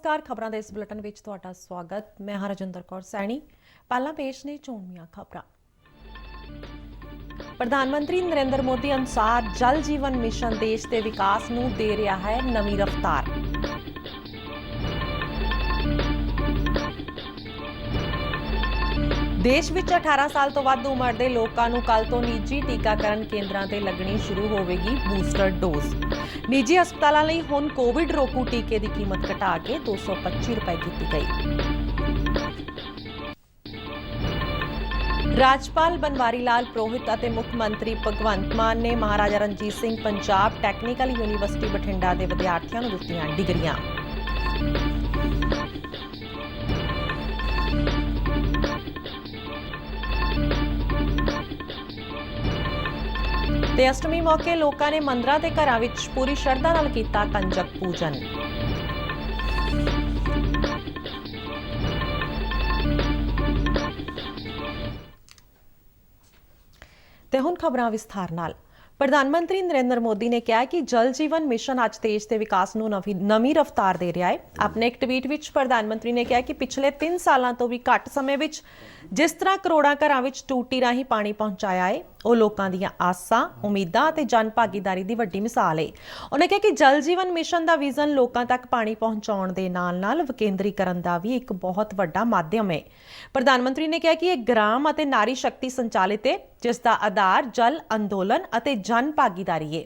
नमस्कार खबरों के इस बुलेटिन में तुहाडा स्वागत। मैं हरजिंदर कौर सैनी। पहला पेश ने चोणवीआं खबरां। प्रधानमंत्री नरेंद्र मोदी अनुसार जल जीवन मिशन देश के विकास नूं दे रहा है नवीं रफ्तार। देश विच 18 साल तो वध उम्र के लोगों नूं कल तो निजी टीकाकरण केंद्रां ते लगनी शुरू होवेगी बूस्टर डोज। निजी हस्पतालों लई हुण कोविड रोकू टीके की कीमत घटा के 225 रुपए की गई। राज्यपाल बनवारी लाल पुरोहित और मुख्यमंत्री भगवंत मान ने महाराजा रणजीत सिंह पंजाब टैक्नीकल यूनीवर्सिटी बठिंडा के विद्यार्थियों को दित्तियां डिग्रियां। ते अष्टमी मौके लोगों ने मंदिरों के घरों विच पूरी श्रद्धा नाल कीता कंजक पूजन। ते हुण खबरां विस्तार नाल। प्रधानमंत्री नरेंद्र मोदी ने कहा कि जल जीवन मिशन अज देश के विकास नूं नवीं रफ्तार दे रहा है। अपने एक ट्वीट विच प्रधानमंत्री ने कहा कि पिछले 3 सालों तो भी घट समय विच जिस तरह करोड़ों घरों विच टूटी राही पानी पहुंचाया है ਉਹ ਲੋਕਾਂ ਦੀਆਂ ਆਸਾਂ ਉਮੀਦਾਂ ਅਤੇ ਜਨ ਭਾਗੀਦਾਰੀ ਦੀ ਵੱਡੀ ਮਿਸਾਲ ਹੈ। ਉਹਨੇ ਕਿਹਾ ਕਿ ਜਲ ਜੀਵਨ ਮਿਸ਼ਨ ਦਾ ਵਿਜ਼ਨ ਲੋਕਾਂ ਤੱਕ ਪਾਣੀ ਪਹੁੰਚਾਉਣ ਦੇ ਨਾਲ-ਨਾਲ ਵਿਕੇਂਦਰੀਕਰਨ ਦਾ ਵੀ ਇੱਕ ਬਹੁਤ ਵੱਡਾ ਮਾਧਿਅਮ ਹੈ। ਪ੍ਰਧਾਨ ਮੰਤਰੀ ਨੇ ਕਿਹਾ ਕਿ ਇਹ ਗ੍ਰਾਮ ਅਤੇ ਨਾਰੀ ਸ਼ਕਤੀ ਸੰਚਾਲਿਤ ਹੈ ਜਿਸ ਦਾ ਆਧਾਰ ਜਲ ਅੰਦੋਲਨ ਅਤੇ ਜਨ ਭਾਗੀਦਾਰੀ ਹੈ।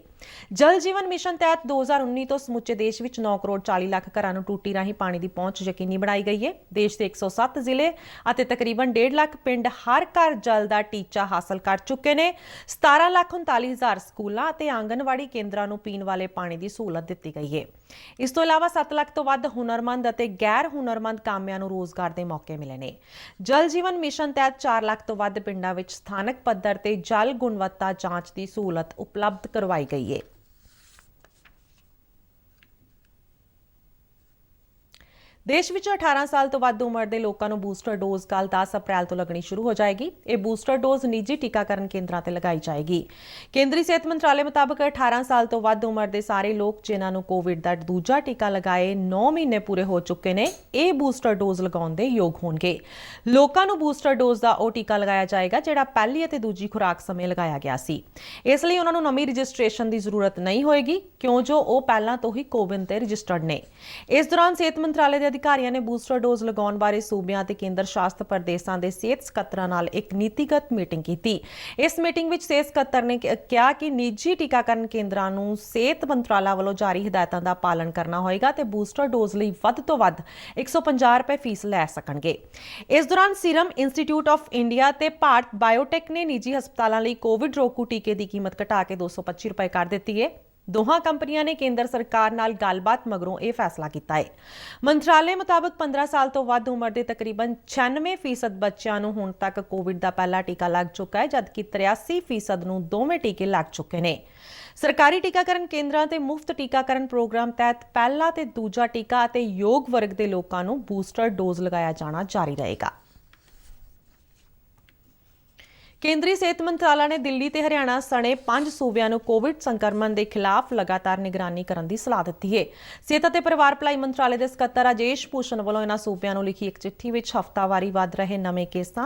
जल जीवन मिशन तहत 2019 तो समुचे देश में 9 करोड़ 40 लाख घरों को टूटी राही पानी की पहुंच यकीनी बनाई गई है। देश के 107 जिले और तकरीबन 1.5 लाख पिंड हर घर जल का टीचा हासिल कर चुके हैं। 17,39,000 स्कूलों और आंगनवाड़ी केंद्रों को पीने वाले पानी की सहूलत दी गई है। इस तो इलावा 7 लाख तो वध हुनरमंद और गैर हुनरमंद कामियां को रोजगार के मौके मिले हैं। जल जीवन मिशन तहत 4 लाख तो वध पिंडों में स्थानक पद्धर ते जल गुणवत्ता जांच की सहूलत उपलब्ध करवाई गई है। देश विच 18 साल तो वध उम्र के लोगों को बूस्टर डोज कल 10 अप्रैल तो लगनी शुरू हो जाएगी। ये बूस्टर डोज निजी टीकाकरण केंद्रों पर लगाई जाएगी। केंद्रीय सेहत मंत्रालय मुताबिक 18 साल तो वध उम्र के सारे लोग जिन्होंने कोविड का दूजा टीका लगाए 9 महीने पूरे हो चुके हैं ये बूस्टर डोज लगाने के योग होंगे। लोगों को बूस्टर डोज का वह टीका लगाया जाएगा जिहड़ा पहली और दूजी खुराक समय लगाया गया सी। इसलिए उन्होंने नवीं रजिस्ट्रेशन की जरूरत नहीं होएगी क्यों जो वो पहला तो ही कोविन ते रजिस्टर्ड ने। इस दौरान सेहत मंत्रालय के अधिकारियों ने बूस्टर डोज लगाने बारे सूबियां ते केंद्र शासित प्रदेशों के सेहत सकत्तरां नाल एक नीतिगत मीटिंग की। इस मीटिंग में सेहत सकत्तर ने कहा कि निजी टीकाकरण केंद्रां नूं सेहत मंत्रालय वालों जारी हिदायतों का पालन करना होएगा ते बूस्टर डोज लई वध तो वध 150 रुपए फीस लै सकणगे। इस दौरान सीरम इंस्टीट्यूट ऑफ इंडिया ते भारत बायोटेक ने निजी हस्पतालों लई कोविड रोकू टीके की कीमत घटा के 225 रुपए कर दी है। दोहां कंपनियां ने केंद्र सरकार नाल गलबात मगरों यह फैसला किया है। मंत्रालय मुताबिक 15 साल तो वध उम्र के तकरीबन 96% बच्चों को हुण तक कोविड का पहला टीका लग चुका है जबकि 83% को दोवें टीके लग चुके हैं। सरकारी टीकाकरण केंद्रों ते मुफ्त टीकाकरण प्रोग्राम तहत पहला ते दूजा टीका ते योग वर्ग के लोगों को बूस्टर डोज लगाया जाना जारी रहेगा। केंद्रीय सेहत मंत्रालय ने दिल्ली ते हरियाणा सने 5 सूबियां नूं कोविड संक्रमण के खिलाफ लगातार निगरानी करने की सलाह दी है। सेहत ते परिवार भलाई मंत्रालय के सकत्तर राजेश भूषण वालों इन्हां सूबियां नूं लिखी एक चिट्ठी विच हफ्तावारी वध रहे नवे केसां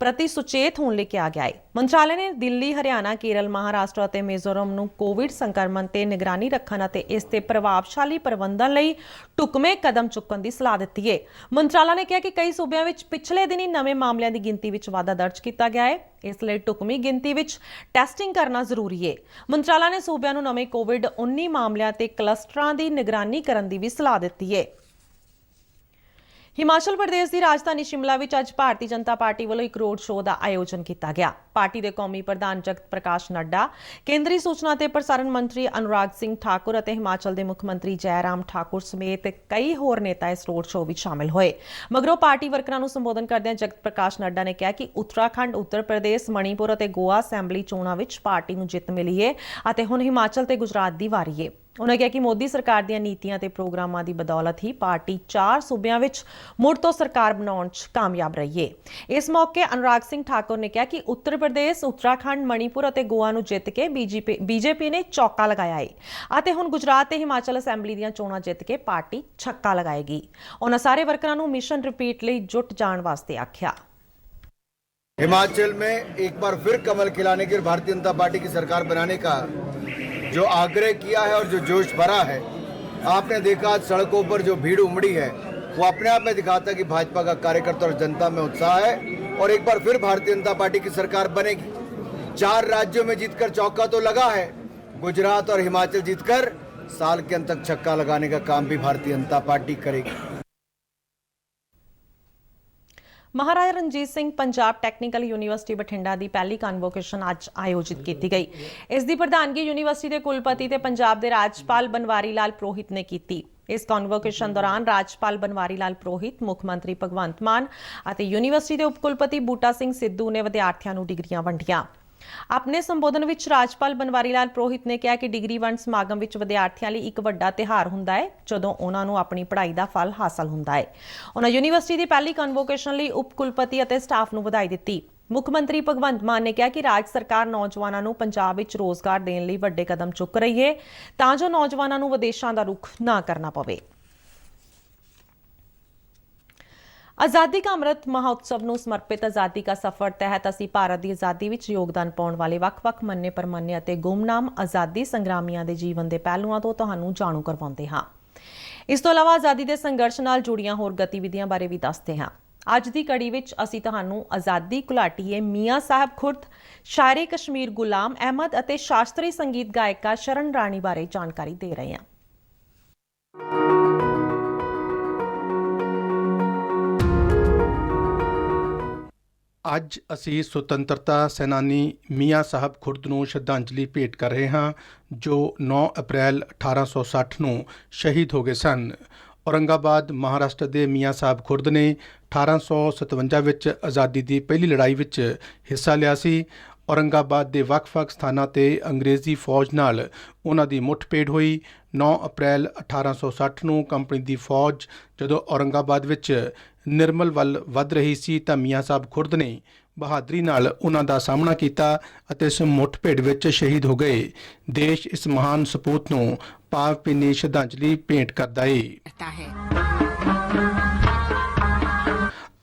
प्रति सुचेत होने लिए कहा गया है। मंत्रालय ने दिल्ली हरियाणा केरल महाराष्ट्र और मिजोरम नूं कोविड संक्रमण ते निगरानी रखण अते इस ते प्रभावशाली प्रबंधन लई ढुकवें कदम चुकण की सलाह दी है। मंत्रालय ने कहा कि कई सूबियां विच पिछले दिन ही नवे मामलों की गिनती विच वाधा दर्ज किया गया है। इसलिए ढुकवीं गिनती विच टैसटिंग करना जरूरी है। मंत्रालय ने सूबियां नूं नवे कोविड-19 मामलों ते क्लस्टरां की निगरानी करने की भी सलाह दी है। हिमाचल प्रदेश की राजधानी शिमला में अज भारतीय जनता पार्टी वालों एक रोड शो का आयोजन किया गया। पार्टी के कौमी प्रधान जगत प्रकाश नड्डा, केंद्रीय सूचना ते प्रसारण मंत्री अनुराग सिंह ठाकुर और हिमाचल के मुख्यमंत्री जयराम ठाकुर समेत कई होर नेता इस रोड शो में शामिल हुए। मगरों पार्टी वर्करां नूं संबोधन करदे जगत प्रकाश नड्डा ने कहा कि उत्तराखंड, उत्तर प्रदेश, मणिपुर और गोवा असैंबली चोणां विच पार्टी नूं जित मिली है और हुण हिमाचल ते गुजरात की वारी है। ਉਨ੍ਹਾਂ ਕਿਹਾ ਕਿ ਮੋਦੀ ਸਰਕਾਰ ਦੀਆਂ ਨੀਤੀਆਂ ਤੇ ਪ੍ਰੋਗਰਾਮਾਂ ਦੀ ਬਦੌਲਤ ਹੀ ਪਾਰਟੀ 4 ਸੂਬਿਆਂ ਵਿੱਚ ਮੁੜ ਤੋਂ ਸਰਕਾਰ ਬਣਾਉਣ 'ਚ ਕਾਮਯਾਬ ਰਹੀ ਹੈ। ਇਸ ਮੌਕੇ ਅਨੁਰਾਗ ਸਿੰਘ ਠਾਕੁਰ ਨੇ ਕਿਹਾ ਕਿ ਉੱਤਰ ਪ੍ਰਦੇਸ਼, ਉੱਤਰਾਖੰਡ, ਮਣੀਪੁਰ ਅਤੇ ਗੋਆ ਨੂੰ ਜਿੱਤ ਕੇ ਬੀਜੇਪੀ ਨੇ ਚੌਕਾ ਲਗਾਇਆ ਹੈ ਅਤੇ ਹੁਣ ਗੁਜਰਾਤ ਤੇ ਹਿਮਾਚਲ ਅਸੈਂਬਲੀ ਦੀਆਂ ਚੋਣਾਂ ਜਿੱਤ ਕੇ ਪਾਰਟੀ ਛੱਕਾ ਲਗਾਏਗੀ। ਉਨ੍ਹਾਂ ਸਾਰੇ ਵਰਕਰਾਂ ਨੂੰ ਮਿਸ਼ਨ ਰਿਪੀਟ ਲਈ जुट जाण वास्ते आख्या। हिमाचल में एक बार फिर कमल खिलाने की, भारतीय जनता पार्टी की सरकार बनाने का जो आग्रह किया है और जो जोश भरा है, आपने देखा सड़कों पर जो भीड़ उमड़ी है वो अपने आप में दिखाता कि भाजपा का कार्यकर्ता और जनता में उत्साह है और एक बार फिर भारतीय जनता पार्टी की सरकार बनेगी। 4 राज्यों में जीतकर चौका तो लगा है, गुजरात और हिमाचल जीतकर साल के अंत तक छक्का लगाने का काम भी भारतीय जनता पार्टी करेगी। महाराजा रणजीत सिंह पंजाब टैक्नीकल यूनीवर्सिटी बठिंडा की पहली कन्वोकेशन अज आयोजित की गई। इस दी प्रधानगी यूनीवर्सिटी के कुलपति ते पंजाब के राज्यपाल बनवारी लाल पुरोहित ने की। इस कन्वोकेशन दौरान राज्यपाल बनवारी लाल पुरोहित, मुख मंत्री भगवंत मान और यूनीवर्सिटी के उप कुलपति बूटा सिंह सिद्धू ने विद्यार्थियों को डिग्रियां वंडियां। अपने संबोधन विच राज्यपाल बनवारी लाल पुरोहित ने कहा कि डिग्री वंड समागम विच विद्यार्थियों लिए एक वड्डा तिहार हुंदा है जदों उन्हां नूं अपनी पढ़ाई का फल हासिल हुंदा है। उन्हां यूनीवर्सिटी की पहली कन्वोकेशन लई उप कुलपति और स्टाफ नूं वधाई दित्ती। मुख मंत्री भगवंत मान ने कहा कि राज्य सरकार नौजवानों नूं पंजाब विच रोजगार देण लई वड्डे कदम चुक रही है तां जो नौजवानों नूं विदेशां दा रुख ना करना पवे। आज़ादी का अमृत महोत्सव ਨੂੰ समर्पित आज़ादी का सफर तहत ਅਸੀਂ ਭਾਰਤ ਦੀ ਆਜ਼ਾਦੀ ਵਿੱਚ ਯੋਗਦਾਨ ਪਾਉਣ ਵਾਲੇ ਵੱਖ-ਵੱਖ ਮੰਨੇ ਪਰਮੰਨੇ ਅਤੇ ਗੁੰਮਨਾਮ ਆਜ਼ਾਦੀ ਸੰਗਰਾਮੀਆਂ ਦੇ ਜੀਵਨ ਦੇ ਪਹਿਲੂਆਂ ਤੋਂ ਤੁਹਾਨੂੰ ਜਾਣੂ ਕਰਵਾਉਂਦੇ ਹਾਂ। ਇਸ ਤੋਂ ਇਲਾਵਾ ਆਜ਼ਾਦੀ ਦੇ ਸੰਘਰਸ਼ ਨਾਲ ਜੁੜੀਆਂ ਹੋਰ ਗਤੀਵਿਧੀਆਂ ਬਾਰੇ ਵੀ ਦੱਸਦੇ ਹਾਂ। ਅੱਜ ਦੀ ਕੜੀ ਵਿੱਚ ਅਸੀਂ ਤੁਹਾਨੂੰ ਆਜ਼ਾਦੀ ਘੁਲਾਟੀਏ ਮੀਆਂ ਸਾਹਿਬ ਖੁਰਦ, ਸ਼ਾਇਰੇ ਕਸ਼ਮੀਰ ਗੁਲਾਮ ਅਹਿਮਦ ਅਤੇ ਸ਼ਾਸਤਰੀ ਸੰਗੀਤ ਗਾਇਕਾ ਸ਼ਰਨ ਰਾਣੀ ਬਾਰੇ ਜਾਣਕਾਰੀ ਦੇ ਰਹੇ ਹਾਂ। ਅੱਜ ਅਸੀਂ ਸੁਤੰਤਰਤਾ ਸੈਨਾਨੀ ਮੀਆਂ ਸਾਹਿਬ ਖੁਰਦ ਨੂੰ ਸ਼ਰਧਾਂਜਲੀ ਭੇਟ ਕਰ ਰਹੇ ਹਾਂ ਜੋ 9 ਅਪ੍ਰੈਲ 1860 ਨੂੰ ਸ਼ਹੀਦ ਹੋ ਗਏ ਸਨ। ਔਰੰਗਾਬਾਦ ਮਹਾਰਾਸ਼ਟਰ ਦੇ ਮੀਆਂ ਸਾਹਿਬ ਖੁਰਦ ਨੇ 1857 ਵਿੱਚ ਆਜ਼ਾਦੀ ਦੀ ਪਹਿਲੀ ਲੜਾਈ ਵਿੱਚ ਹਿੱਸਾ ਲਿਆ ਸੀ। ਔਰੰਗਾਬਾਦ ਦੇ ਵੱਖ-ਵੱਖ ਸਥਾਨਾਂ ਤੇ ਅੰਗਰੇਜ਼ੀ ਫੌਜ ਨਾਲ ਉਹਨਾਂ ਦੀ ਮੁੱਠਭੇੜ ਹੋਈ। 9 ਅਪ੍ਰੈਲ 1860 ਨੂੰ ਕੰਪਨੀ ਦੀ ਫੌਜ ਜਦੋਂ ਔਰੰਗਾਬਾਦ ਵਿੱਚ ਨਿਰਮਲ ਵੱਲ ਵੱਧ ਰਹੀ ਸੀ ਤਾਂ ਮੀਆਂ ਸਾਹਿਬ ਖੁਰਦ ਨੇ ਬਹਾਦਰੀ ਨਾਲ ਉਹਨਾਂ ਦਾ ਸਾਹਮਣਾ ਕੀਤਾ ਅਤੇ ਇਸ ਮੁੱਠਭੇੜ ਵਿੱਚ ਸ਼ਹੀਦ ਹੋ ਗਏ। ਦੇਸ਼ ਇਸ ਮਹਾਨ ਸਪੂਤ ਨੂੰ ਭਾਵਭਿੰਨੀ ਸ਼ਰਧਾਂਜਲੀ ਭੇਂਟ ਕਰਦਾ ਹੈ।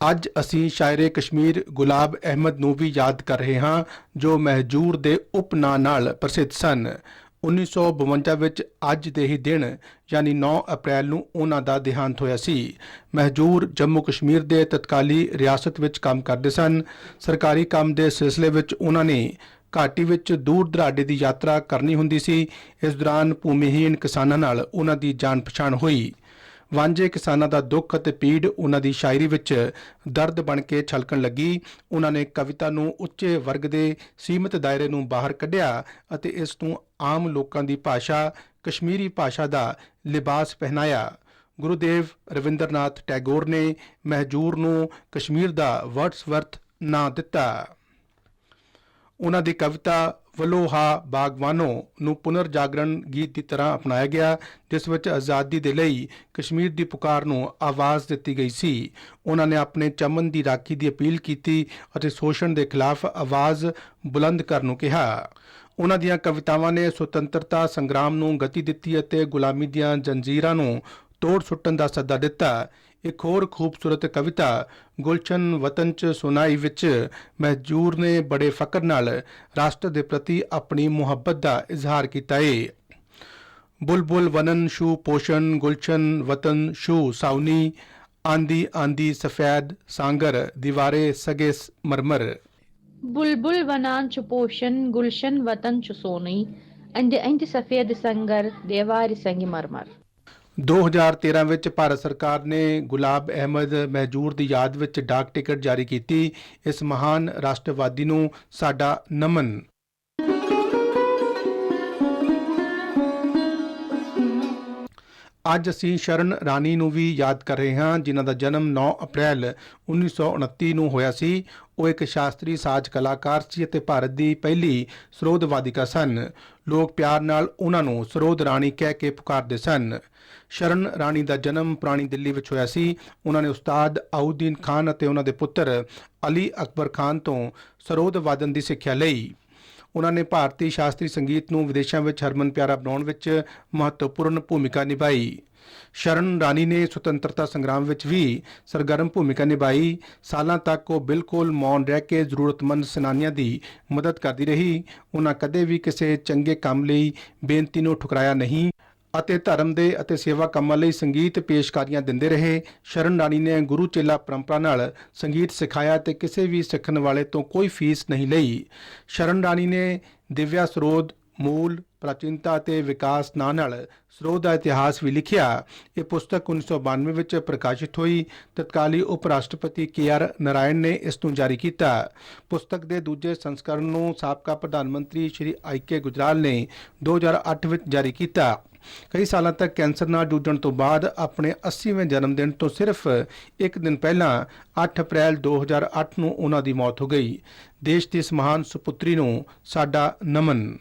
ਅੱਜ ਅਸੀਂ ਸ਼ਾਇਰੇ ਕਸ਼ਮੀਰ ਗੁਲਾਮ ਅਹਿਮਦ ਨੂੰ ਵੀ ਯਾਦ ਕਰ ਰਹੇ ਹਾਂ ਜੋ ਮਹਿਜੂਰ ਦੇ ਉਪ ਨਾਂ ਨਾਲ ਪ੍ਰਸਿੱਧ ਸਨ। 1952 ਵਿੱਚ ਅੱਜ ਦੇ ਹੀ ਦਿਨ ਯਾਨੀ 9 ਅਪ੍ਰੈਲ ਨੂੰ ਉਹਨਾਂ ਦਾ ਦੇਹਾਂਤ ਹੋਇਆ ਸੀ। ਮਹਿਜੂਰ ਜੰਮੂ ਕਸ਼ਮੀਰ ਦੇ ਤਤਕਾਲੀ ਰਿਆਸਤ ਵਿੱਚ ਕੰਮ ਕਰਦੇ ਸਨ। ਸਰਕਾਰੀ ਕੰਮ ਦੇ ਸਿਲਸਿਲੇ ਵਿੱਚ ਉਹਨਾਂ ਨੇ ਘਾਟੀ ਵਿੱਚ ਦੂਰ ਦਰਾਡੇ ਦੀ ਯਾਤਰਾ ਕਰਨੀ ਹੁੰਦੀ ਸੀ। ਇਸ ਦੌਰਾਨ ਭੂਮੀਹੀਣ ਕਿਸਾਨਾਂ ਨਾਲ ਉਹਨਾਂ ਦੀ ਜਾਣ ਪਛਾਣ ਹੋਈ। ਵਾਂਝੇ ਕਿਸਾਨਾਂ ਦਾ ਦੁੱਖ ਅਤੇ ਪੀੜ ਉਹਨਾਂ ਦੀ ਸ਼ਾਇਰੀ ਵਿੱਚ ਦਰਦ ਬਣ ਕੇ ਛਲਕਣ ਲੱਗੀ। ਉਹਨਾਂ ਨੇ ਕਵਿਤਾ ਨੂੰ ਉੱਚੇ ਵਰਗ ਦੇ ਸੀਮਿਤ ਦਾਇਰੇ ਨੂੰ ਬਾਹਰ ਕੱਢਿਆ ਅਤੇ ਇਸ ਨੂੰ ਆਮ ਲੋਕਾਂ ਦੀ ਭਾਸ਼ਾ ਕਸ਼ਮੀਰੀ ਭਾਸ਼ਾ ਦਾ ਲਿਬਾਸ ਪਹਿਨਾਇਆ। ਗੁਰੂਦੇਵ ਰਵਿੰਦਰਨਾਥ ਟੈਗੋਰ ਨੇ ਮਹਿਜੂਰ ਨੂੰ ਕਸ਼ਮੀਰ ਦਾ ਵਰਡਸਵਰਥ ਨਾਂ ਦਿੱਤਾ। ਉਹਨਾਂ ਦੀ ਕਵਿਤਾ ਵਲੋਹਾ ਬਾਗਵਾਨੋ ਨੂੰ ਪੁਨਰ ਜਾਗਰਣ ਗੀਤ ਦੀ ਤਰ੍ਹਾਂ ਅਪਣਾਇਆ ਗਿਆ ਜਿਸ ਵਿੱਚ ਆਜ਼ਾਦੀ ਦੇ ਲਈ ਕਸ਼ਮੀਰ ਦੀ ਪੁਕਾਰ ਨੂੰ ਆਵਾਜ਼ ਦਿੱਤੀ ਗਈ ਸੀ। ਉਹਨਾਂ ਨੇ ਆਪਣੇ ਚਮਨ ਦੀ ਰਾਖੀ ਦੀ ਅਪੀਲ ਕੀਤੀ ਅਤੇ ਸ਼ੋਸ਼ਣ ਦੇ ਖਿਲਾਫ ਆਵਾਜ਼ ਬੁਲੰਦ ਕਰਨ ਨੂੰ ਕਿਹਾ। ਉਹਨਾਂ ਦੀਆਂ ਕਵਿਤਾਵਾਂ ਨੇ ਸੁਤੰਤਰਤਾ ਸੰਗਰਾਮ ਨੂੰ ਗਤੀ ਦਿੱਤੀ ਅਤੇ ਗੁਲਾਮੀ ਦੀਆਂ ਜੰਜੀਰਾਂ ਨੂੰ ਤੋੜ ਸੁੱਟਣ ਦਾ ਸੱਦਾ ਦਿੱਤਾ। ਇੱਕ ਹੋਰ ਖੂਬਸੂਰਤ ਕਵਿਤਾ ਗੁਲਸ਼ਨ ਵਤਨ 'ਚ ਸੁਨਾਈ ਵਿੱਚ ਮਹਿਜੂਰ ਨੇ ਬੜੇ ਫਕਰ ਨਾਲ ਰਾਸ਼ਟਰ ਦੇ ਪ੍ਰਤੀ ਆਪਣੀ ਮੁਹੱਬਤ ਦਾ ਇਜ਼ਹਾਰ ਕੀਤਾ ਹੈ। ਬੁਲਬੁਲ ਵਨਨ ਸ਼ੂ ਪੋਸ਼ਣ ਗੁਲਸ਼ਨ ਵਤਨ ਸ਼ੂ ਸਾਉਨੀ ਆਂਦੀ ਆਂਦੀ ਸਫੈਦ ਸਾਂਗਰ ਦੀਵਾਰੇ ਸਗੇ ਮਰਮਰ। बुलबुल वनान च पोशन गुलशन वतन च सोनी अंडे अंडे सफेद संगर देवार संग मरमर। 2013 ਵਿੱਚ ਭਾਰਤ ਸਰਕਾਰ ਨੇ ਗੁਲਾਮ ਅਹਿਮਦ ਮਹਿਜੂਰ ਦੀ ਯਾਦ ਵਿੱਚ ਡਾਕ ਟਿਕਟ ਜਾਰੀ ਕੀਤੀ। ਇਸ ਮਹਾਨ ਰਾਸ਼ਟਰਵਾਦੀ ਨੂੰ ਸਾਡਾ ਨਮਨ। ਅੱਜ ਅਸੀਂ ਸ਼ਰਨ ਰਾਣੀ ਨੂੰ ਵੀ ਯਾਦ ਕਰ ਰਹੇ ਹਾਂ, ਜਿਨ੍ਹਾਂ ਦਾ ਜਨਮ 9 ਅਪ੍ਰੈਲ 1929 ਨੂੰ ਹੋਇਆ ਸੀ। ਉਹ ਇੱਕ ਸ਼ਾਸਤਰੀ ਸਾਜ਼ ਕਲਾਕਾਰ ਸੀ ਅਤੇ ਭਾਰਤ ਦੀ ਪਹਿਲੀ ਸਰੋਦ ਵਾਦਿਕਾ ਸਨ। ਲੋਕ ਪਿਆਰ ਨਾਲ ਉਹਨਾਂ ਨੂੰ ਸਰੋਦ ਰਾਣੀ ਕਹਿ ਕੇ ਪੁਕਾਰਦੇ ਸਨ। ਸ਼ਰਨ ਰਾਣੀ ਦਾ ਜਨਮ ਪੁਰਾਣੀ ਦਿੱਲੀ ਵਿੱਚ ਹੋਇਆ ਸੀ। ਉਹਨਾਂ ਨੇ ਉਸਤਾਦ ਆਊਦੀਨ ਖਾਨ ਅਤੇ ਉਹਨਾਂ ਦੇ ਪੁੱਤਰ ਅਲੀ ਅਕਬਰ ਖਾਨ ਤੋਂ ਸਰੋਦ ਵਾਦਨ ਦੀ ਸਿੱਖਿਆ ਲਈ। ਉਹਨਾਂ ਨੇ ਭਾਰਤੀ ਸ਼ਾਸਤਰੀ ਸੰਗੀਤ ਨੂੰ ਵਿਦੇਸ਼ਾਂ ਵਿੱਚ ਹਰਮਨ ਪਿਆਰਾ ਬਣਾਉਣ ਵਿੱਚ ਮਹੱਤਵਪੂਰਨ ਭੂਮਿਕਾ ਨਿਭਾਈ। ਸ਼ਰਨ ਰਾਣੀ ਨੇ ਸੁਤੰਤਰਤਾ ਸੰਗਰਾਮ ਵਿੱਚ ਵੀ ਸਰਗਰਮ ਭੂਮਿਕਾ ਨਿਭਾਈ। ਸਾਲਾਂ ਤੱਕ ਉਹ ਬਿਲਕੁਲ ਮੌਨ ਰਹਿ ਕੇ ਜ਼ਰੂਰਤਮੰਦ ਸੈਨਾਨੀਆਂ ਦੀ ਮਦਦ ਕਰਦੀ ਰਹੀ। ਉਹਨਾਂ ਕਦੇ ਵੀ ਕਿਸੇ ਚੰਗੇ ਕੰਮ ਲਈ ਬੇਨਤੀ ਨੂੰ ਠੁਕਰਾਇਆ ਨਹੀਂ ਅਤੇ ਧਰਮ ਦੇ ਅਤੇ ਸੇਵਾ ਕੰਮਾਂ ਲਈ ਸੰਗੀਤ ਪੇਸ਼ਕਾਰੀਆਂ ਦਿੰਦੇ ਰਹੇ। ਸ਼ਰਨ ਰਾਣੀ ਨੇ ਗੁਰੂ ਚੇਲਾ ਪਰੰਪਰਾ ਨਾਲ ਸੰਗੀਤ ਸਿਖਾਇਆ ਤੇ ਕਿਸੇ ਵੀ ਸਿੱਖਣ ਵਾਲੇ ਤੋਂ ਕੋਈ ਫੀਸ ਨਹੀਂ ਲਈ। ਸ਼ਰਨ ਰਾਣੀ ਨੇ ਦਿਵਿਆ ਸਰੋਦ, ਮੂਲ, ਪ੍ਰਾਚੀਨਤਾ ਅਤੇ ਵਿਕਾਸ ਨਾਂ ਨਾਲ ਸਰੋਦ ਦਾ ਇਤਿਹਾਸ ਵੀ ਲਿਖਿਆ। ਇਹ ਪੁਸਤਕ 1992 ਵਿੱਚ ਪ੍ਰਕਾਸ਼ਿਤ ਹੋਈ। ਤਤਕਾਲੀ ਉਪ ਰਾਸ਼ਟਰਪਤੀ KR ਨਾਰਾਇਣ ਨੇ ਇਸ ਨੂੰ ਜਾਰੀ ਕੀਤਾ। ਪੁਸਤਕ ਦੇ ਦੂਜੇ ਸੰਸਕਰਣ ਨੂੰ ਸਾਬਕਾ ਪ੍ਰਧਾਨ ਮੰਤਰੀ ਸ਼੍ਰੀ IK ਗੁਜਰਾਲ ਨੇ 2008 ਵਿੱਚ ਜਾਰੀ ਕੀਤਾ। ਕਈ ਸਾਲਾਂ ਤੱਕ ਕੈਂਸਰ ਨਾਲ ਜੂਝਣ ਤੋਂ ਬਾਅਦ ਆਪਣੇ 80ਵੇਂ ਜਨਮ ਦਿਨ ਤੋਂ ਸਿਰਫ ਇੱਕ ਦਿਨ ਪਹਿਲਾਂ 8 ਅਪ੍ਰੈਲ 2008 ਨੂੰ ਉਹਨਾਂ ਦੀ ਮੌਤ ਹੋ ਗਈ। ਦੇਸ਼ ਦੀ ਇਸ ਮਹਾਨ ਸੁਪੁੱਤਰੀ ਨੂੰ ਸਾਡਾ ਨਮਨ।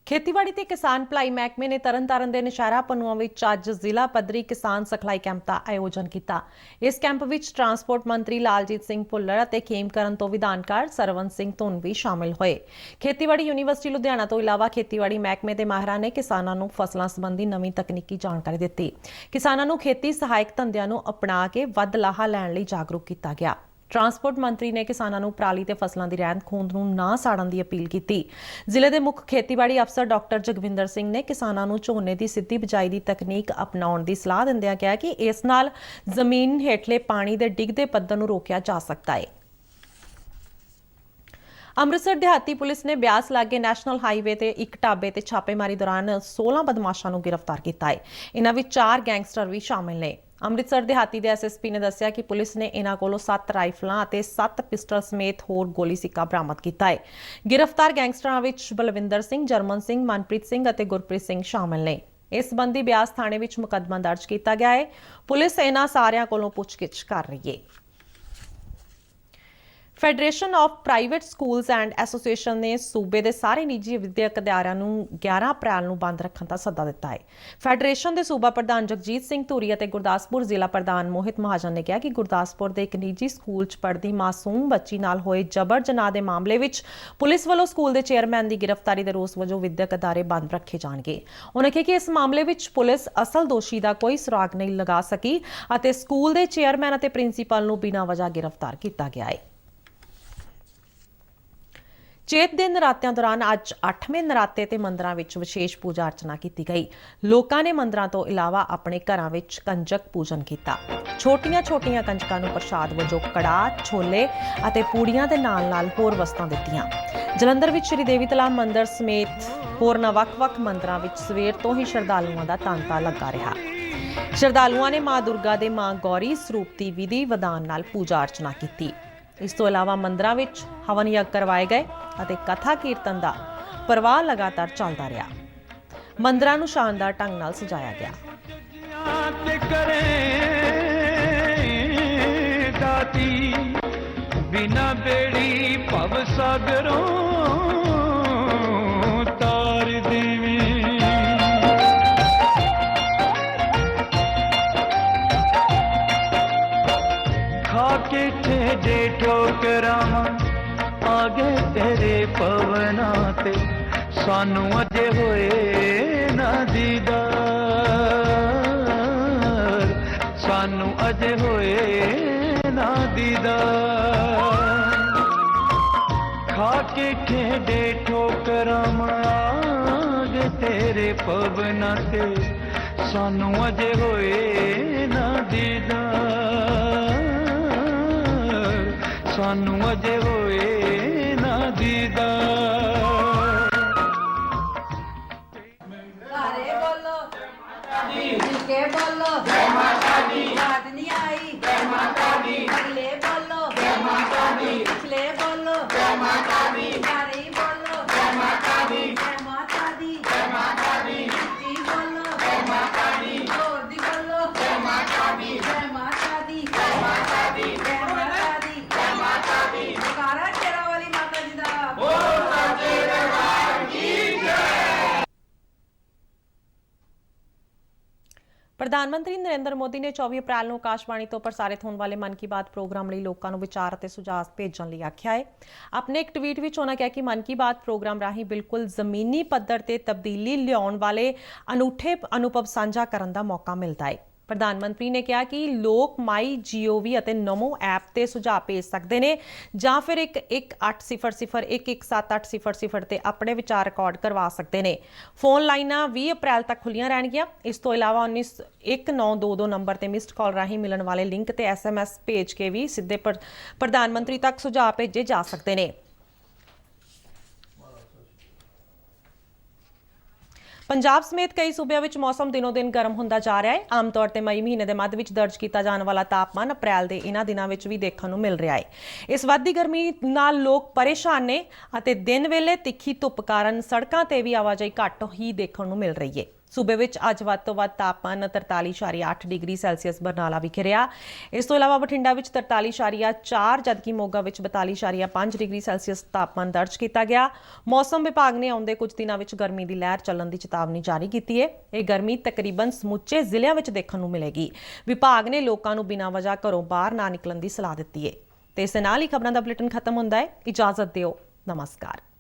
ਖੇਤੀਬਾੜੀ ਤੇ ਕਿਸਾਨ ਭਲਾਈ ਮਹਿਕਮੇ ਨੇ ਤਰਨਤਾਰਨ ਦੇ ਨਸ਼ਹਿਰਾ ਪਨੂਆ ਵਿੱਚ ਅੱਜ ਜ਼ਿਲ੍ਹਾ ਪੱਧਰੀ ਕਿਸਾਨ ਸਿਖਲਾਈ ਕੈਂਪ ਦਾ ਆਯੋਜਨ ਕੀਤਾ। ਇਸ ਕੈਂਪ ਵਿੱਚ ਟਰਾਂਸਪੋਰਟ ਮੰਤਰੀ ਲਾਲਜੀਤ ਸਿੰਘ ਭੁੱਲਰ ਅਤੇ ਖੇਮਕਰਨ ਤੋਂ ਵਿਧਾਨਕਾਰ ਸਰਵਨ ਸਿੰਘ ਧੁੰਨ ਵੀ ਸ਼ਾਮਿਲ ਹੋਏ। ਖੇਤੀਬਾੜੀ ਯੂਨੀਵਰਸਿਟੀ ਲੁਧਿਆਣਾ ਤੋਂ ਇਲਾਵਾ ਖੇਤੀਬਾੜੀ ਮਹਿਕਮੇ ਦੇ ਮਾਹਿਰਾਂ ਨੇ ਕਿਸਾਨਾਂ ਨੂੰ ਫਸਲਾਂ ਸੰਬੰਧੀ ਨਵੀਂ ਤਕਨੀਕੀ ਜਾਣਕਾਰੀ ਦਿੱਤੀ। ਕਿਸਾਨਾਂ ਨੂੰ ਖੇਤੀ ਸਹਾਇਕ ਧੰਦਿਆਂ ਨੂੰ ਅਪਣਾ ਕੇ ਵੱਧ ਲਾਹਾ ਲੈਣ ਲਈ ਜਾਗਰੂਕ ਕੀਤਾ ਗਿਆ। ਟਰਾਂਸਪੋਰਟ ਮੰਤਰੀ ਨੇ ਕਿਸਾਨਾਂ ਨੂੰ ਪਰਾਲੀ ਤੇ ਫਸਲਾਂ ਦੀ ਰਹਿੰਦ ਖੂੰਹਦ ਨੂੰ ਨਾ ਸਾੜਨ ਦੀ ਅਪੀਲ ਕੀਤੀ। ਜ਼ਿਲ੍ਹੇ ਦੇ ਮੁੱਖ ਖੇਤੀਬਾੜੀ ਅਫਸਰ ਡਾਕਟਰ ਜਗਵਿੰਦਰ ਸਿੰਘ ਨੇ ਕਿਸਾਨਾਂ ਨੂੰ ਝੋਨੇ ਦੀ ਸਿੱਧੀ ਬਿਜਾਈ ਦੀ ਤਕਨੀਕ ਅਪਣਾਉਣ ਦੀ ਸਲਾਹ ਦਿੰਦਿਆਂ ਕਿਹਾ ਕਿ ਇਸ ਨਾਲ ਜ਼ਮੀਨ ਹੇਠਲੇ ਪਾਣੀ ਦੇ ਡਿੱਗਦੇ ਪੱਧਰ ਨੂੰ ਰੋਕਿਆ ਜਾ ਸਕਦਾ ਹੈ। ਅੰਮ੍ਰਿਤਸਰ ਦਿਹਾਤੀ ਪੁਲਿਸ ਨੇ ਬਿਆਸ ਲਾਗੇ ਨੈਸ਼ਨਲ ਹਾਈਵੇ ਤੇ ਇੱਕ ਢਾਬੇ ਤੇ ਛਾਪੇਮਾਰੀ ਦੌਰਾਨ 16 ਬਦਮਾਸ਼ਾਂ ਨੂੰ ਗ੍ਰਿਫਤਾਰ ਕੀਤਾ ਹੈ। ਇਹਨਾਂ ਵਿੱਚ 4 ਗੈਂਗਸਟਰ ਵੀ ਸ਼ਾਮਿਲ ਨੇ। ਅੰਮ੍ਰਿਤਸਰ ਦਿਹਾਤੀ ਦੇ SSP ਨੇ ਦੱਸਿਆ ਕਿ ਪੁਲਿਸ ਨੇ ਇਹਨਾਂ ਕੋਲੋਂ 7 ਰਾਈਫਲਾਂ ਅਤੇ 7 ਪਿਸਟਲ ਸਮੇਤ ਹੋਰ ਗੋਲੀ ਸਿੱਕਾ ਬਰਾਮਦ ਕੀਤਾ ਹੈ। ਗ੍ਰਿਫਤਾਰ ਗੈਂਗਸਟਰਾਂ ਵਿੱਚ ਬਲਵਿੰਦਰ ਸਿੰਘ, ਜਰਮਨ ਸਿੰਘ, ਮਨਪ੍ਰੀਤ ਸਿੰਘ ਅਤੇ ਗੁਰਪ੍ਰੀਤ ਸਿੰਘ ਸ਼ਾਮਿਲ ਨੇ। ਇਸ ਸੰਬੰਧੀ ਬਿਆਸ ਥਾਣੇ ਵਿੱਚ ਮੁਕੱਦਮਾ ਦਰਜ ਕੀਤਾ ਗਿਆ ਹੈ। ਪੁਲਿਸ ਇਹਨਾਂ ਸਾਰਿਆਂ ਕੋਲੋਂ ਪੁੱਛਗਿੱਛ ਕਰ ਰਹੀ ਹੈ। Federation of private schools and association ਨੇ ਸੂਬੇ ਦੇ ਸਾਰੇ ਨਿੱਜੀ ਵਿਦਿਅਕ ਅਦਾਰਿਆਂ ਨੂੰ 11 ਅਪ੍ਰੈਲ ਨੂੰ ਬੰਦ ਰੱਖਣ ਦਾ ਸੱਦਾ ਦਿੱਤਾ ਹੈ। ਫੈਡਰੇਸ਼ਨ ਦੇ ਸੂਬਾ ਪ੍ਰਧਾਨ ਜਗਜੀਤ ਸਿੰਘ ਧੂਰੀ ਅਤੇ ਗੁਰਦਾਸਪੁਰ ਜ਼ਿਲ੍ਹਾ ਪ੍ਰਧਾਨ ਮੋਹਿਤ ਮਹਾਜਨ ਨੇ ਕਿਹਾ ਕਿ ਗੁਰਦਾਸਪੁਰ ਦੇ ਇੱਕ ਨਿੱਜੀ ਸਕੂਲ 'ਚ ਪੜ੍ਹਦੀ ਮਾਸੂਮ ਬੱਚੀ ਨਾਲ ਹੋਏ ਜਬਰ ਜਨਾਹ ਦੇ ਮਾਮਲੇ ਵਿੱਚ ਪੁਲਿਸ ਵੱਲੋਂ ਸਕੂਲ ਦੇ ਚੇਅਰਮੈਨ ਦੀ ਗ੍ਰਿਫਤਾਰੀ ਦੇ ਰੋਸ ਵਜੋਂ ਵਿਦਿਅਕ ਅਦਾਰੇ ਬੰਦ ਰੱਖੇ ਜਾਣਗੇ। ਉਨ੍ਹਾਂ ਕਿਹਾ ਕਿ ਇਸ ਮਾਮਲੇ ਵਿੱਚ ਪੁਲਿਸ ਅਸਲ ਦੋਸ਼ੀ ਦਾ ਕੋਈ ਸੁਰਾਗ ਨਹੀਂ ਲਗਾ ਸਕੀ ਅਤੇ ਸਕੂਲ ਦੇ ਚੇਅਰਮੈਨ ਅਤੇ ਪ੍ਰਿੰਸੀਪਲ ਨੂੰ ਬਿਨਾਂ ਵਜ੍ਹਾ ਗ੍ਰਿਫਤਾਰ ਕੀਤਾ ਗਿਆ ਹੈ। ਚੇਤ ਦੇ ਨਰਾਤਿਆਂ ਦੌਰਾਨ ਅੱਜ 8ਵੇਂ ਨਰਾਤੇ ਤੇ ਮੰਦਰਾਂ ਵਿੱਚ ਵਿਸ਼ੇਸ਼ ਪੂਜਾ ਅਰਚਨਾ ਕੀਤੀ ਗਈ। ਲੋਕਾਂ ਨੇ ਮੰਦਰਾਂ ਤੋਂ ਇਲਾਵਾ ਆਪਣੇ ਘਰਾਂ ਵਿੱਚ ਕੰਜਕ ਪੂਜਨ ਕੀਤਾ। ਛੋਟੀਆਂ-ਛੋਟੀਆਂ ਕੰਜਕਾਂ ਨੂੰ ਪ੍ਰਸ਼ਾਦ ਵਜੋਂ ਕੜਾਹ, ਛੋਲੇ ਅਤੇ ਪੂੜੀਆਂ ਦੇ ਨਾਲ-ਨਾਲ ਹੋਰ ਵਸਤਾਂ ਦਿੱਤੀਆਂ। ਜਲੰਧਰ ਵਿੱਚ ਸ਼੍ਰੀ ਦੇਵੀ ਤਲਾਬ ਮੰਦਿਰ ਸਮੇਤ ਹੋਰਨਾਂ ਵੱਖ-ਵੱਖ ਮੰਦਰਾਂ ਵਿੱਚ ਸਵੇਰ ਤੋਂ ਹੀ ਸ਼ਰਧਾਲੂਆਂ ਦਾ ਤਾਂਤਾ ਲੱਗਾ ਰਿਹਾ। ਸ਼ਰਧਾਲੂਆਂ ਨੇ ਮਾਂ ਦੁਰਗਾ ਦੇ ਮਾਂ ਗੌਰੀ ਸਰੂਪ ਦੀ ਵਿਧੀ ਵਿਧਾਨ ਨਾਲ ਪੂਜਾ ਅਰਚਨਾ ਕੀਤੀ। ਇਸ ਤੋਂ ਇਲਾਵਾ ਮੰਦਰਾਂ ਵਿੱਚ ਹਵਨ ਯੱਗ ਕਰਵਾਏ ਗਏ ਅਤੇ ਕਥਾ ਕੀਰਤਨ ਦਾ ਪ੍ਰਵਾਹ ਲਗਾਤਾਰ ਚੱਲਦਾ ਰਿਹਾ। ਮੰਦਰਾਂ ਨੂੰ ਸ਼ਾਨਦਾਰ ਢੰਗ ਨਾਲ ਸਜਾਇਆ ਗਿਆ। ਬਿਨਾ ਬੇੜੀ ਭਵ ਸਾਗਰੋਂ ਤਾਰ ਦੇਵੇਂ। ਖਾਕੇ ਠੇਡੇ ਠੋਕਰਾਂ ਆਗੇ ਤੇਰੇ ਪਵਨਾਂ ਤੇ ਸਾਨੂੰ ਅਜੇ ਹੋਏ ਨਾ ਦੀਦਾਰ, ਸਾਨੂੰ ਅਜੇ ਹੋਏ ਨਾ ਦੀਦਾਰ। ਖਾਕੇ ਠੇਡੇ ਠੋਕਰਾਂ ਆਗੇ ਤੇਰੇ ਪਵਨਾਂ ਤੇ ਸਾਨੂੰ ਅਜੇ ਹੋਏ ਨਾ ਦੀਦਾਰ, ਸਾਨੂੰ ਅਜੇ ਹੋਏ ਨਾ ਦੀਦਾਰ। ਸਾਰੇ ਬੋਲੋ ਕੇ ਬੋਲੋ ਜੈ ਮਾਤਾ ਦੀ, ਬਾਤ ਨਹੀਂ ਆਈ ਜੈ ਮਾਤਾ ਦੀ, ਅਗਲੇ ਬੋਲੋ ਜੈ ਮਾਤਾ ਦੀ, ਪਿਛਲੇ ਬੋਲੋ ਜੈ ਮਾਤਾ ਪ੍ਰਧਾਨ ਮੰਤਰੀ ਨਰਿੰਦਰ ਮੋਦੀ ਨੇ 24 ਅਪ੍ਰੈਲ ਨੂੰ ਆਕਾਸ਼ਵਾਣੀ ਤੋਂ ਪ੍ਰਸਾਰਿਤ ਹੋਣ ਵਾਲੇ ਮਨ ਕੀ ਬਾਤ ਪ੍ਰੋਗਰਾਮ ਲਈ ਲੋਕਾਂ ਨੂੰ ਵਿਚਾਰ ਅਤੇ ਸੁਝਾਅ ਭੇਜਣ ਲਈ ਆਖਿਆ ਹੈ। ਆਪਣੇ ਇੱਕ ਟਵੀਟ ਵਿੱਚ ਉਹਨਾਂ ਕਿਹਾ ਕਿ ਮਨ ਕੀ ਬਾਤ ਪ੍ਰੋਗਰਾਮ ਰਾਹੀਂ ਬਿਲਕੁਲ ਜ਼ਮੀਨੀ ਪੱਧਰ ਤੇ ਤਬਦੀਲੀ ਲਿਆਉਣ ਵਾਲੇ ਅਨੂਠੇ ਅਨੁਭਵ ਸਾਂਝਾ ਕਰਨ ਦਾ ਮੌਕਾ ਮਿਲਦਾ ਹੈ। ਪ੍ਰਧਾਨ ਮੰਤਰੀ ਨੇ ਕਿਹਾ ਕਿ ਲੋਕ MyGov ਅਤੇ ਨਮੋ ਐਪ ਤੇ ਸੁਝਾਅ ਭੇਜ ਸਕਦੇ ਨੇ ਜਾਂ ਫਿਰ 11800117800 ਤੇ ਆਪਣੇ ਵਿਚਾਰ ਰਿਕਾਰਡ ਕਰਵਾ ਸਕਦੇ ਨੇ। ਫੋਨ ਲਾਈਨਾਂ 20 ਅਪ੍ਰੈਲ ਤੱਕ ਖੁੱਲੀਆਂ ਰਹਿਣਗੀਆਂ। ਇਸ ਤੋਂ ਇਲਾਵਾ 1922 ਨੰਬਰ ਤੇ ਮਿਸਡ ਕਾਲ ਰਾਹੀਂ ਮਿਲਣ ਵਾਲੇ ਲਿੰਕ ਤੇ SMS ਭੇਜ ਕੇ ਵੀ ਸਿੱਧੇ ਪ੍ਰਧਾਨ ਮੰਤਰੀ ਤੱਕ ਸੁਝਾਅ ਭੇਜੇ ਜਾ ਸਕਦੇ ਨੇ। ਪੰਜਾਬ ਸਮੇਤ ਕਈ ਸੂਬਿਆਂ ਵਿੱਚ ਮੌਸਮ ਦਿਨੋਂ ਦਿਨ ਗਰਮ ਹੁੰਦਾ ਜਾ ਰਿਹਾ ਹੈ। ਆਮ ਤੌਰ ਤੇ ਮਈ ਮਹੀਨੇ ਦੇ ਮੱਧ ਵਿੱਚ ਦਰਜ ਕੀਤਾ ਜਾਣ ਵਾਲਾ ਤਾਪਮਾਨ ਅਪ੍ਰੈਲ ਦੇ ਇਹਨਾਂ ਦਿਨਾਂ ਵਿੱਚ ਵੀ ਦੇਖਣ ਨੂੰ ਮਿਲ ਰਿਹਾ ਹੈ। ਇਸ ਵੱਧਦੀ ਗਰਮੀ ਨਾਲ ਲੋਕ ਪਰੇਸ਼ਾਨ ਨੇ ਅਤੇ ਦਿਨ ਵੇਲੇ ਤਿੱਖੀ ਧੁੱਪ ਕਾਰਨ ਸੜਕਾਂ ਤੇ ਵੀ ਆਵਾਜਾਈ ਘੱਟ ਹੀ ਦੇਖਣ ਨੂੰ ਮਿਲ ਰਹੀ ਹੈ। ਸੂਬੇ ਵਿੱਚ ਅੱਜ ਵੱਧ ਤੋਂ ਵੱਧ ਤਾਪਮਾਨ 43.8 ਡਿਗਰੀ ਸੈਲਸੀਅਸ ਬਰਨਾਲਾ ਵਿਖੇ ਰਿਹਾ। ਇਸ ਤੋਂ ਇਲਾਵਾ ਬਠਿੰਡਾ ਵਿੱਚ 43.4 ਜਦਕਿ ਮੋਗਾ ਵਿੱਚ 42.5 ਡਿਗਰੀ ਸੈਲਸੀਅਸ ਤਾਪਮਾਨ ਦਰਜ ਕੀਤਾ ਗਿਆ। ਮੌਸਮ ਵਿਭਾਗ ਨੇ ਆਉਂਦੇ ਕੁਝ ਦਿਨਾਂ ਵਿੱਚ ਗਰਮੀ ਦੀ ਲਹਿਰ ਚੱਲਣ ਦੀ ਚੇਤਾਵਨੀ ਜਾਰੀ ਕੀਤੀ ਹੈ। ਇਹ ਗਰਮੀ ਤਕਰੀਬਨ ਸਮੁੱਚੇ ਜ਼ਿਲ੍ਹਿਆਂ ਵਿੱਚ ਦੇਖਣ ਨੂੰ ਮਿਲੇਗੀ। ਵਿਭਾਗ ਨੇ ਲੋਕਾਂ ਨੂੰ ਬਿਨਾਂ ਵਜ੍ਹਾ ਘਰੋਂ ਬਾਹਰ ਨਾ ਨਿਕਲਣ ਦੀ ਸਲਾਹ ਦਿੱਤੀ ਹੈ। ਤੇ ਇਸ ਦੇ ਨਾਲ ਹੀ ਖਬਰਾਂ ਦਾ ਬੁਲੇਟਿਨ ਖਤਮ ਹੁੰਦਾ ਹੈ। ਇਜਾਜ਼ਤ ਦਿਓ। ਨਮਸਕਾਰ।